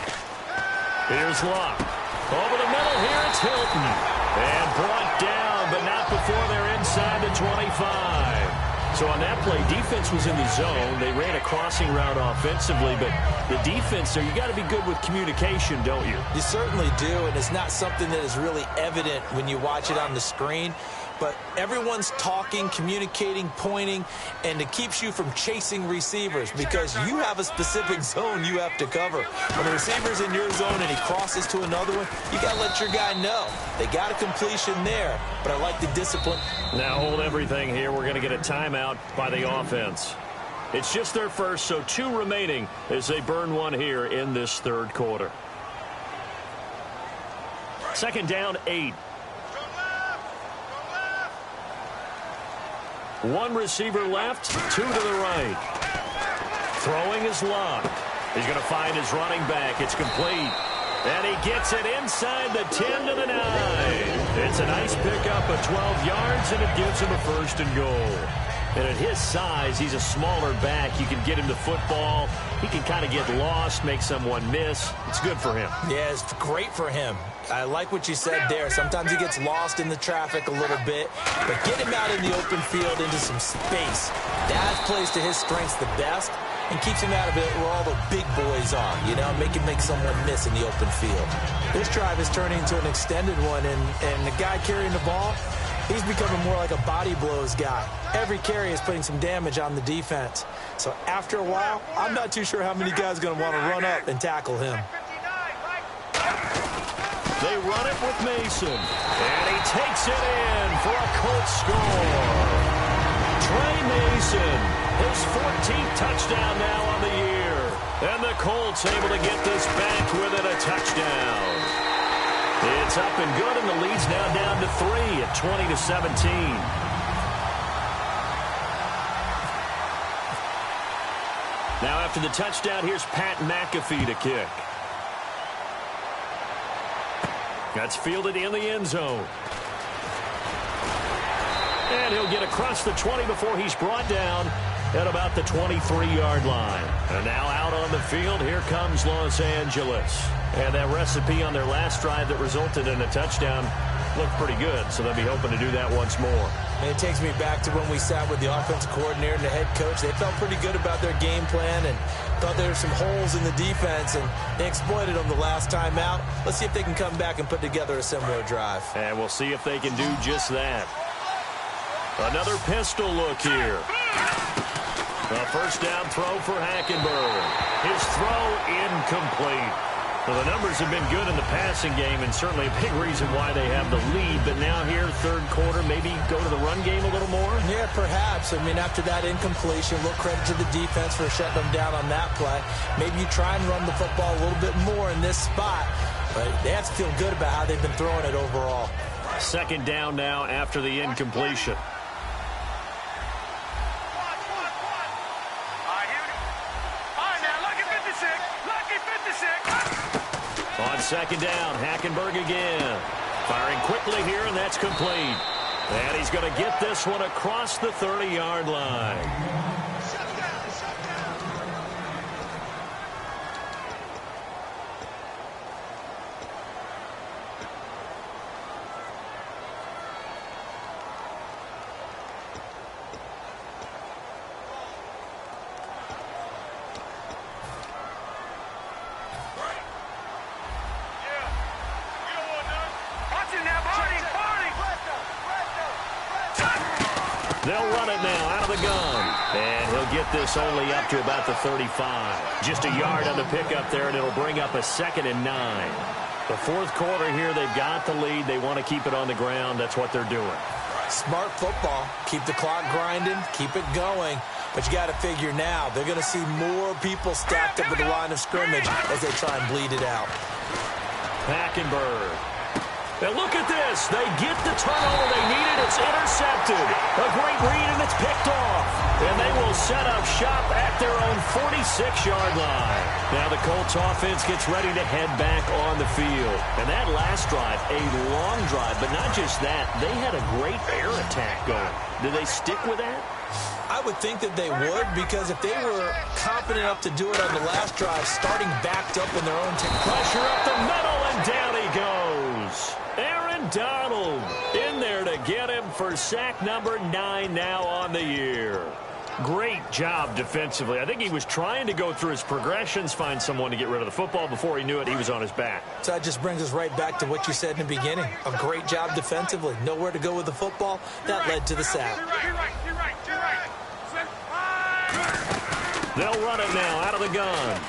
Here's Luck. Over the middle here, it's Hilton. And brought down, but not before they're inside the 25. So on that play, defense was in the zone. They ran a crossing route offensively, but the defense there, you got to be good with communication, don't you? You certainly do, and it's not something that is really evident when you watch it on the screen. But everyone's talking, communicating, pointing, and it keeps you from chasing receivers because you have a specific zone you have to cover. When the receiver's in your zone and he crosses to another one, you got to let your guy know. They got a completion there, but I like the discipline. Now hold everything here. We're going to get a timeout by the offense. It's just their first, so 2 remaining as they burn one here in this 3rd quarter. 2nd down, 8. 1 receiver left, 2 to the right. Throwing is Luck. He's going to find his running back. It's complete. And he gets it inside the 10 to the 9. It's a nice pickup of 12 yards, and it gives him a 1st and goal. And at his size, he's a smaller back. You can get him the football. He can kind of get lost, make someone miss. It's good for him. Yeah, it's great for him. I like what you said there. Sometimes he gets lost in the traffic a little bit, but get him out in the open field into some space. That plays to his strengths the best and keeps him out of it where all the big boys are, you know, make someone miss in the open field. This drive is turning into an extended one, and the guy carrying the ball, He's becoming more like a body blows guy. Every carry is putting some damage on the defense. So after a while, I'm not too sure how many guys are going to want to run up and tackle him. They run it with Mason. And he takes it in for a Colts score. Trey Mason, his 14th touchdown now on the year. And the Colts able to get this back within a touchdown. It's up and good, and the lead's now down to 3 at 20-17. Now after the touchdown, here's Pat McAfee to kick. That's fielded in the end zone. And he'll get across the 20 before he's brought down at about the 23-yard line. And now out on the field, here comes Los Angeles. And that recipe on their last drive that resulted in a touchdown looked pretty good, so they'll be hoping to do that once more. And it takes me back to when we sat with the offensive coordinator and the head coach. They felt pretty good about their game plan and thought there were some holes in the defense, and they exploited them the last time out. Let's see if they can come back and put together a similar drive. And we'll see if they can do just that. Another pistol look here. A first down throw for Hackenberg. His throw incomplete. Well, the numbers have been good in the passing game, and certainly a big reason why they have the lead. But now here, third quarter, maybe go to the run game a little more? Yeah, perhaps. I mean, after that incompletion, a little credit to the defense for shutting them down on that play. Maybe you try and run the football a little bit more in this spot. But they have to feel good about how they've been throwing it overall. Second down now after the incompletion. On second down, Hackenberg again. Firing quickly here, and that's complete. And he's going to get this one across the 30-yard line. They'll run it now out of the gun. And he'll get this only up to about the 35. Just a yard on the pickup there, and it'll bring up a 2nd and 9. The fourth quarter here, they've got the lead. They want to keep it on the ground. That's what they're doing. Smart football. Keep the clock grinding. Keep it going. But you got to figure now, they're going to see more people stacked up at the line of scrimmage as they try and bleed it out. Hackenberg. And look at this. They get the turnover they needed. It's intercepted. A great read, and it's picked off. And they will set up shop at their own 46-yard line. Now the Colts offense gets ready to head back on the field. And that last drive, a long drive, but not just that. They had a great air attack going. Did they stick with that? I would think that they would, because if they were confident enough to do it on the last drive, starting backed up in their own pressure up the middle, and down he goes. Aaron Donald in there to get him for sack number 9 now on the year. Great job defensively. I think he was trying to go through his progressions, find someone to get rid of the football. Before he knew it, he was on his back. So that just brings us right back to what you said in the beginning. A great job defensively. Nowhere to go with the football. That led to the sack. They'll run it now out of the gun.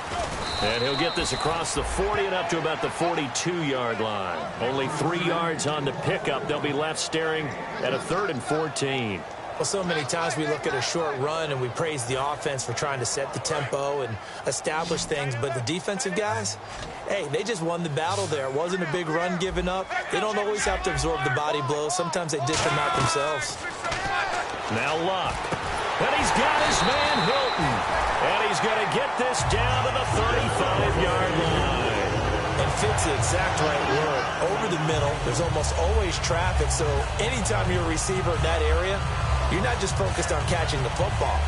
And he'll get this across the 40 and up to about the 42-yard line. Only 3 yards on the pickup. They'll be left staring at a 3rd and 14. Well, so many times we look at a short run and we praise the offense for trying to set the tempo and establish things. But the defensive guys, hey, they just won the battle there. It wasn't a big run given up. They don't always have to absorb the body blows. Sometimes they dish them out themselves. Now Luck. And he's got his man Hilton. And he's going to get this down to the 35-yard line. And fits the exact right word. Over the middle, there's almost always traffic. So anytime you're a receiver in that area, you're not just focused on catching the football.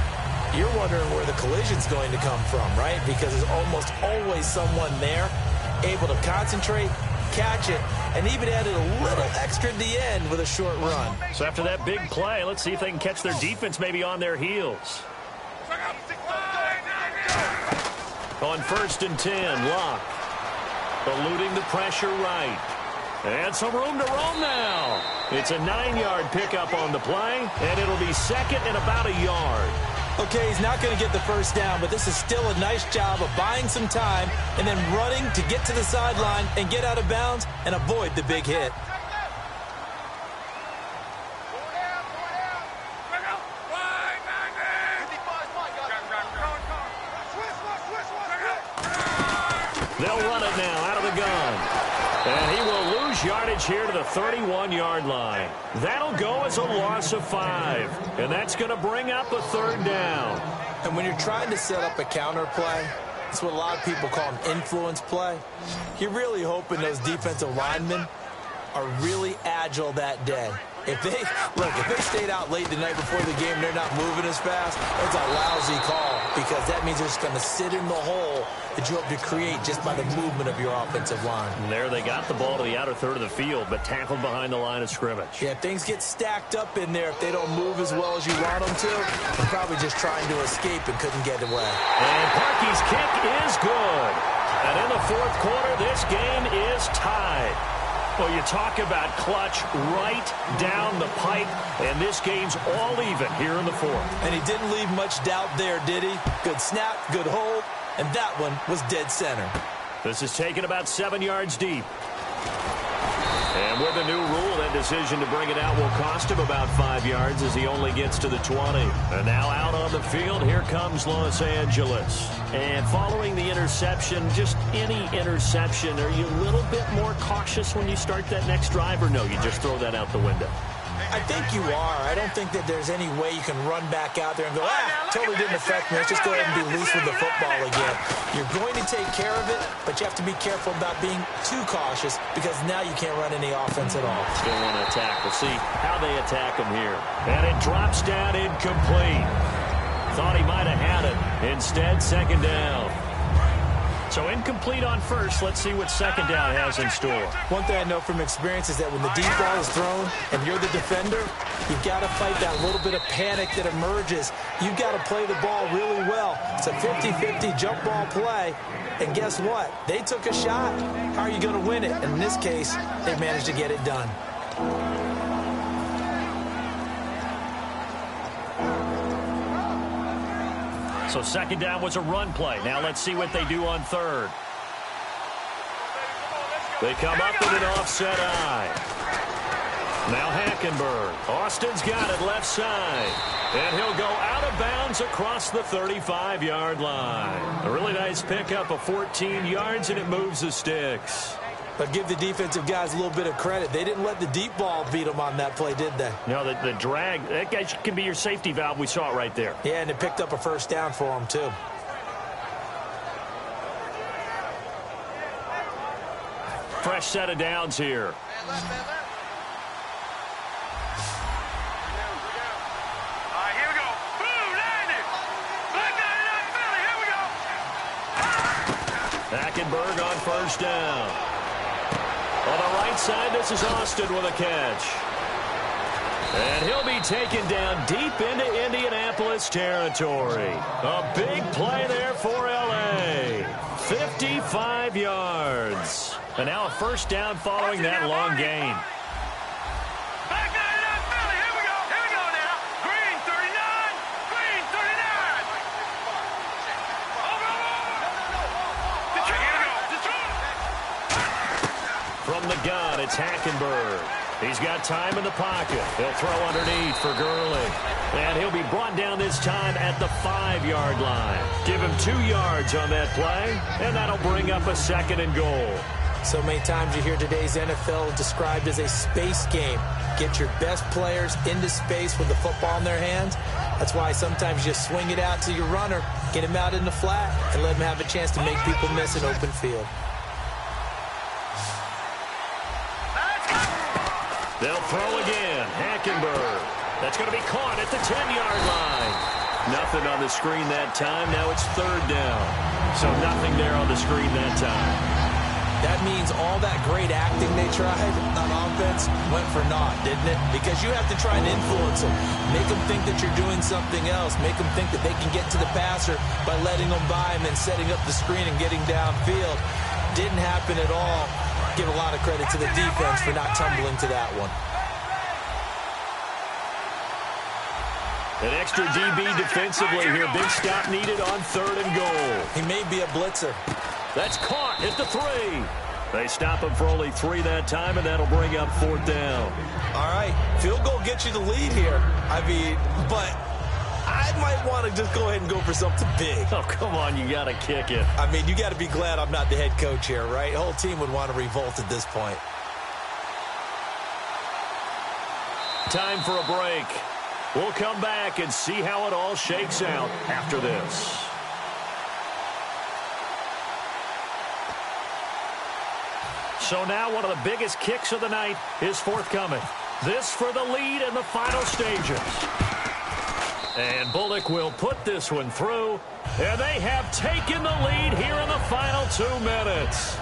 You're wondering where the collision's going to come from, right? Because there's almost always someone there able to concentrate, catch it, and even added a little extra at the end with a short run. So after that big play, let's see if they can catch their defense maybe on their heels. On 1st and 10, Luck eluding the pressure right. And some room to roam now. It's a 9-yard pickup on the play, and it'll be second and about a yard. Okay, he's not going to get the first down, but this is still a nice job of buying some time and then running to get to the sideline and get out of bounds and avoid the big hit. They'll run it now out of the gun. And he will lose yardage here to the 31-yard line. That'll go as a loss of 5. And that's going to bring up a third down. And when you're trying to set up a counter play, it's what a lot of people call an influence play. You're really hoping those defensive linemen are really agile that day. If they stayed out late the night before the game, they're not moving as fast, it's a lousy call because that means they're just going to sit in the hole that you hope to create just by the movement of your offensive line. And there they got the ball to the outer third of the field, but tackled behind the line of scrimmage. Yeah, if things get stacked up in there, if they don't move as well as you want them to, they're probably just trying to escape and couldn't get away. And Parkey's kick is good. And in the fourth quarter, this game is tied. Well, you talk about clutch right down the pipe, and this game's all even here in the fourth. And he didn't leave much doubt there, did he? Good snap, good hold, and that one was dead center. This is taken about 7 yards deep. And with a new rule, that decision to bring it out will cost him about 5 yards as he only gets to the 20. And now out on the field, here comes Los Angeles. And following the interception, just any interception, are you a little bit more cautious when you start that next drive, or no, you just throw that out the window? I think you are. I don't think that there's any way you can run back out there and go, totally didn't affect me. Let's just go ahead and be loose with the football again. You're going to take care of it, but you have to be careful about being too cautious because now you can't run any offense at all. Still want to attack. We'll see how they attack him here. And it drops down incomplete. Thought he might have had it. Instead, second down. So incomplete on first. Let's see what second down has in store. One thing I know from experience is that when the deep ball is thrown and you're the defender, you've got to fight that little bit of panic that emerges. You've got to play the ball really well. It's a 50-50 jump ball play. And guess what? They took a shot. How are you going to win it? And in this case, they managed to get it done. So second down was a run play. Now let's see what they do on third. They come up with an offset eye. Now Hackenberg. Austin's got it left side. And he'll go out of bounds across the 35-yard line. A really nice pickup of 14 yards, and it moves the sticks. But give the defensive guys a little bit of credit. They didn't let the deep ball beat them on that play, did they? No, the drag, that guy can be your safety valve. We saw it right there. Yeah, and it picked up a first down for them, too. Fresh set of downs here. Hackenberg on first down. On the right side, this is Austin with a catch. And he'll be taken down deep into Indianapolis territory. A big play there for L.A. 55 yards. And now a first down following that long gain. From the gun, it's Hackenberg. He's got time in the pocket. He'll throw underneath for Gurley. And he'll be brought down this time at the 5-yard line. Give him 2 yards on that play, and that'll bring up a second and goal. So many times you hear today's NFL described as a space game. Get your best players into space with the football in their hands. That's why sometimes you just swing it out to your runner, get him out in the flat, and let him have a chance to make people miss an open field. They'll throw again. Hackenberg. That's going to be caught at the 10-yard line. Nothing on the screen that time. Now it's third down. So nothing there on the screen that time. That means all that great acting they tried on offense went for naught, didn't it? Because you have to try and influence them. Make them think that you're doing something else. Make them think that they can get to the passer by letting them by and then setting up the screen and getting downfield. Didn't happen at all. give a lot of credit to the defense for not tumbling to that one. An extra DB defensively here. Big stop needed on 3rd and goal. He may be a blitzer. That's caught at the 3. They stop him for only 3 that time, and that'll bring up 4th down. All right, field goal gets you the lead here. I mean, but I might want to just go ahead and go for something big. Oh, come on, you got to kick it. I mean, you got to be glad I'm not the head coach here, right? The whole team would want to revolt at this point. Time for a break. We'll come back and see how it all shakes out after this. So now one of the biggest kicks of the night is forthcoming. This for the lead in the final stages. And Bullock will put this one through. And they have taken the lead here in the final 2 minutes.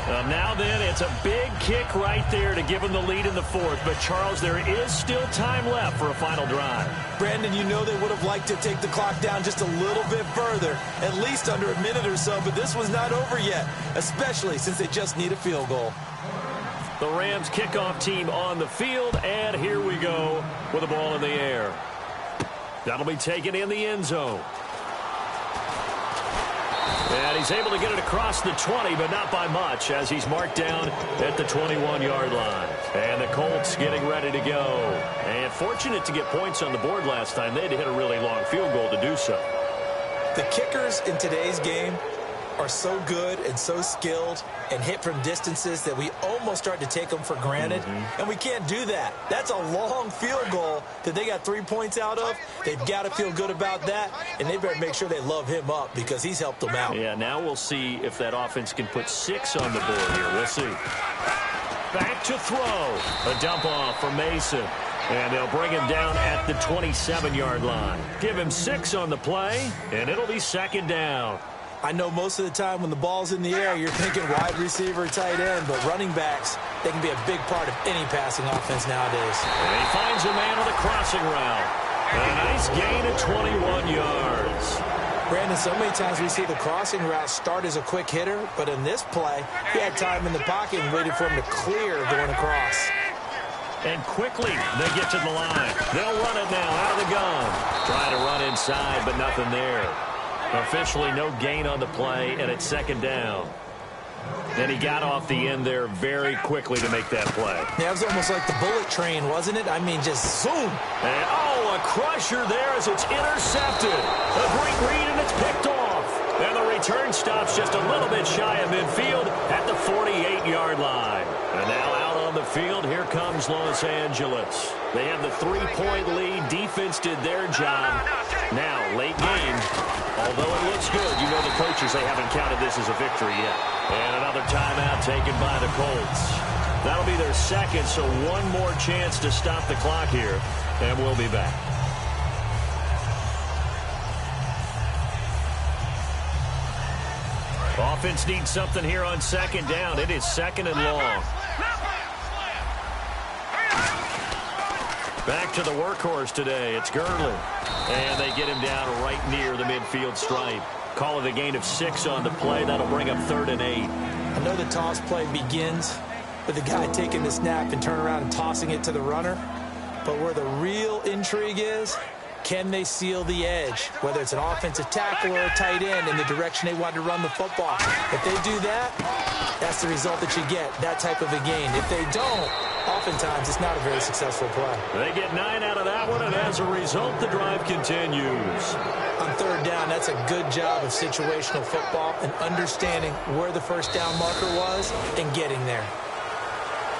Now then, it's a big kick right there to give them the lead in the 4th. But, Charles, there is still time left for a final drive. Brandon, you know they would have liked to take the clock down just a little bit further, at least under a minute or so. But this was not over yet, especially since they just need a field goal. The Rams kickoff team on the field, and here we go with the ball in the air. That'll be taken in the end zone. And he's able to get it across the 20, but not by much, as he's marked down at the 21-yard line. And the Colts getting ready to go. And fortunate to get points on the board last time. They had to hit a really long field goal to do so. The kickers in today's game are so good and so skilled and hit from distances that we almost start to take them for granted. And we can't do that. That's a long field goal that they got 3 points out of. They've got to feel good about that, and they better make sure they love him up because he's helped them out. Yeah, now we'll see if that offense can put 6 on the board here. We'll see. Back to throw. A dump off for Mason. And they'll bring him down at the 27-yard line. Give him 6 on the play, and it'll be 2nd down. I know most of the time when the ball's in the air, you're thinking wide receiver, tight end, but running backs, they can be a big part of any passing offense nowadays. And he finds a man on the crossing route. A nice gain of 21 yards. Brandon, so many times we see the crossing route start as a quick hitter, but in this play, he had time in the pocket and waited for him to clear going across. And quickly, they get to the line. They'll run it now out of the gun. Try to run inside, but nothing there. Officially no gain on the play, and it's 2nd down. Then he got off the end there very quickly to make that play. Yeah, it was almost like the bullet train, wasn't it? I mean, just zoom. And, a crusher there as it's intercepted. A great read, and it's picked off. And the return stops just a little bit shy of midfield at the 48-yard line. And now out on the field, here comes Los Angeles. They have the 3-point lead. Defense did their job. Now, late game. Although it looks good, you know the coaches, they haven't counted this as a victory yet. And another timeout taken by the Colts. That'll be their 2nd, so one more chance to stop the clock here, and we'll be back. Offense needs something here on 2nd down. It is 2nd and long. Back to the workhorse today. It's Gurley. And they get him down right near the midfield stripe. Call it a gain of 6 on the play. That'll bring up 3rd and 8. I know the toss play begins with the guy taking the snap and turn around and tossing it to the runner. But where the real intrigue is, can they seal the edge? Whether it's an offensive tackle or a tight end in the direction they want to run the football. If they do that, that's the result that you get, that type of a gain. If they don't, oftentimes it's not a very successful play. They get 9 out of that one, and as a result, the drive continues. On 3rd down, that's a good job of situational football and understanding where the 1st down marker was and getting there.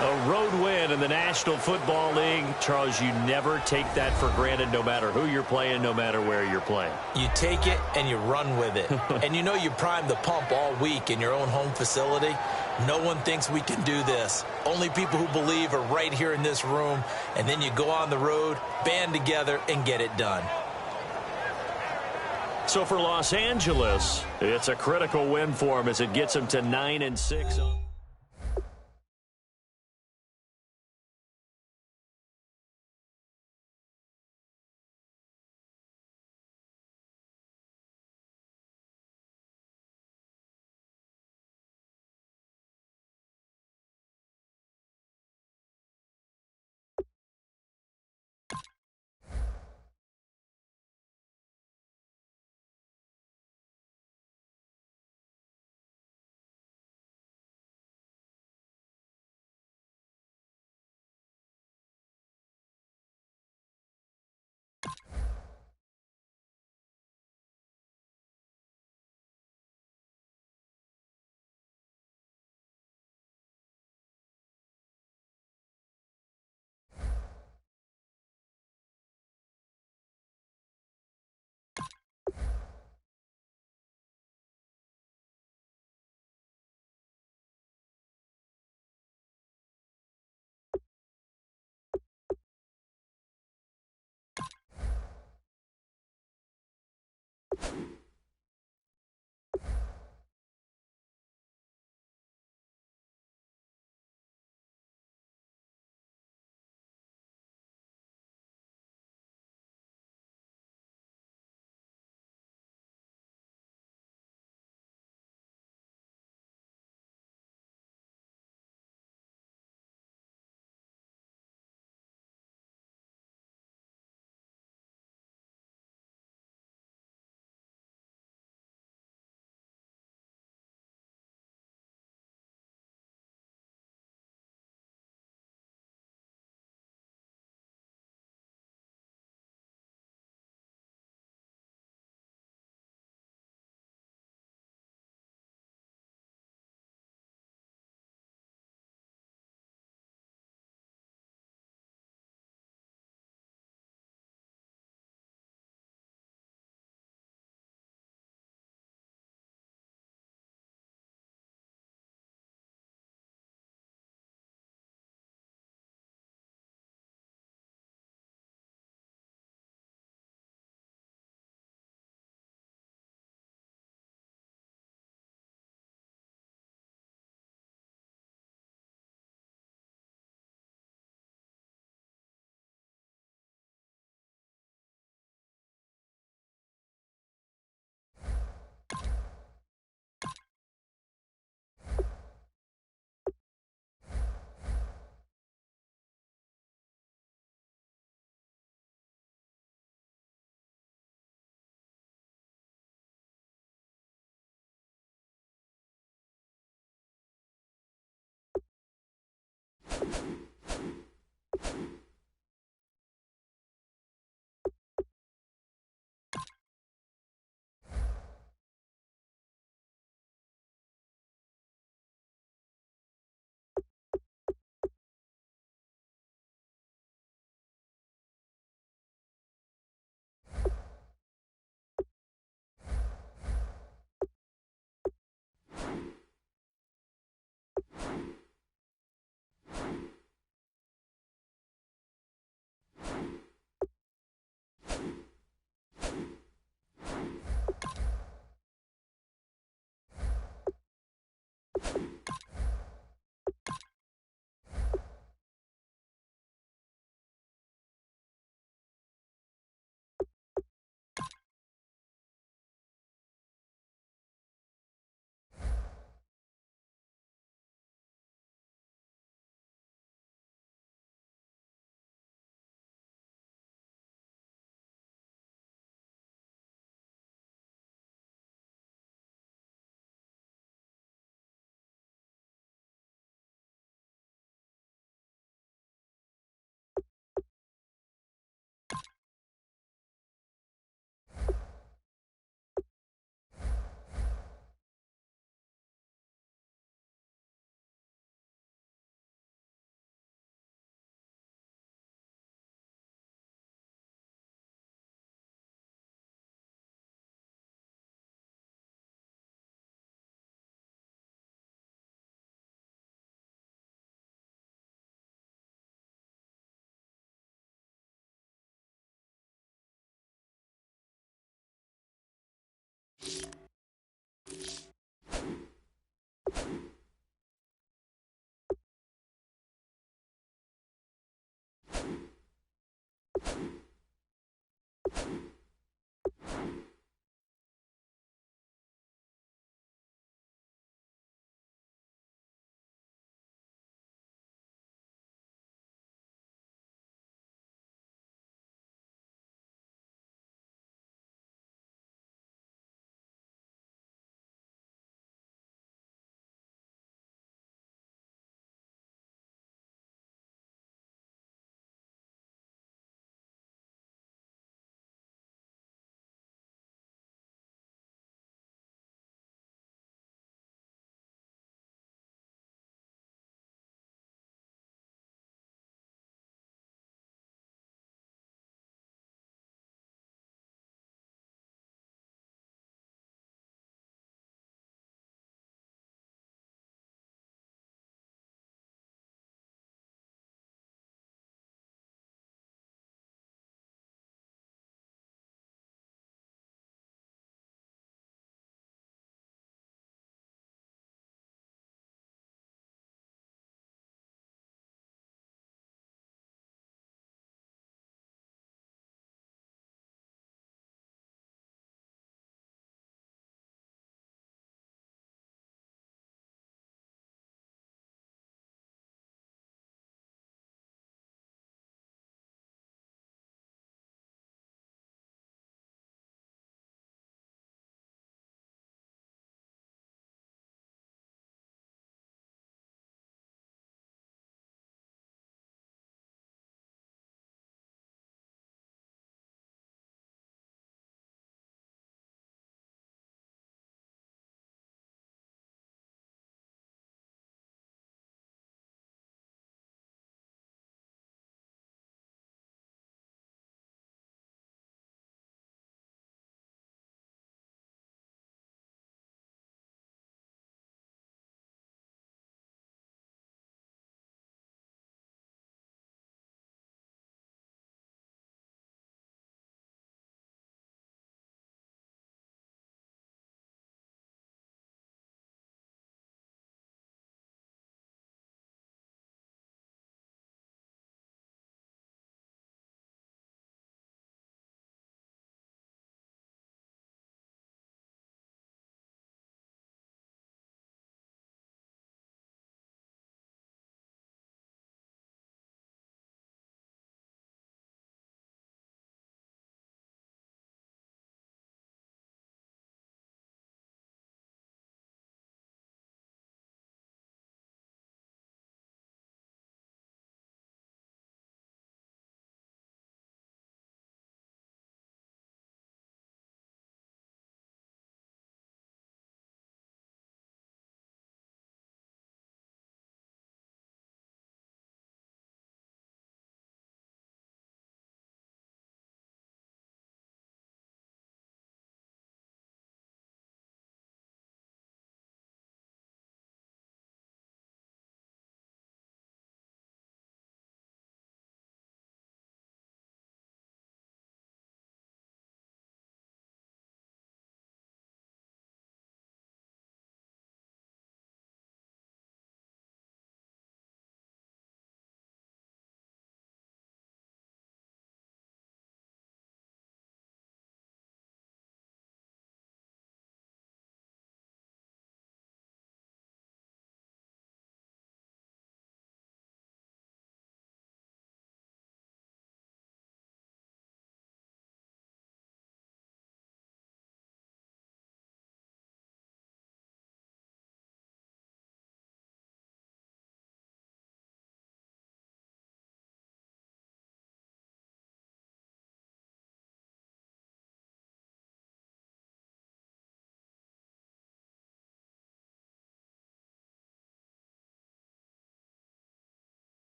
A road win in the National Football League. Charles, you never take that for granted no matter who you're playing, no matter where you're playing. You take it and you run with it. And you know you primed the pump all week in your own home facility. No one thinks we can do this. Only people who believe are right here in this room. And then you go on the road, band together, and get it done. So for Los Angeles, it's a critical win for them as it gets them to 9-6.